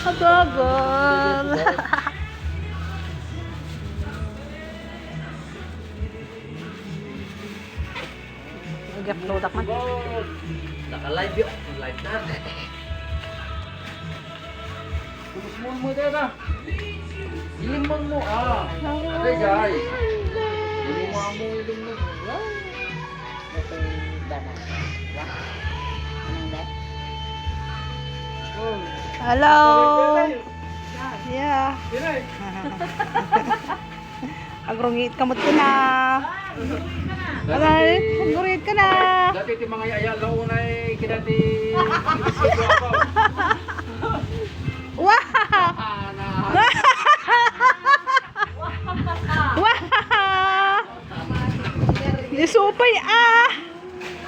Agagol. Nag-upload ako man. Naka-live yun. Live na. Tumusmon mo din ah. Ilimon mo ah. Okay guys. Ilimon mo ilimon mo. Hello. Yeah. Agrongit kamot ka na. Agrongit ka na. Dati ti mga yaya launay kidati bisito ako. Wah! Wah! Nisupay ah!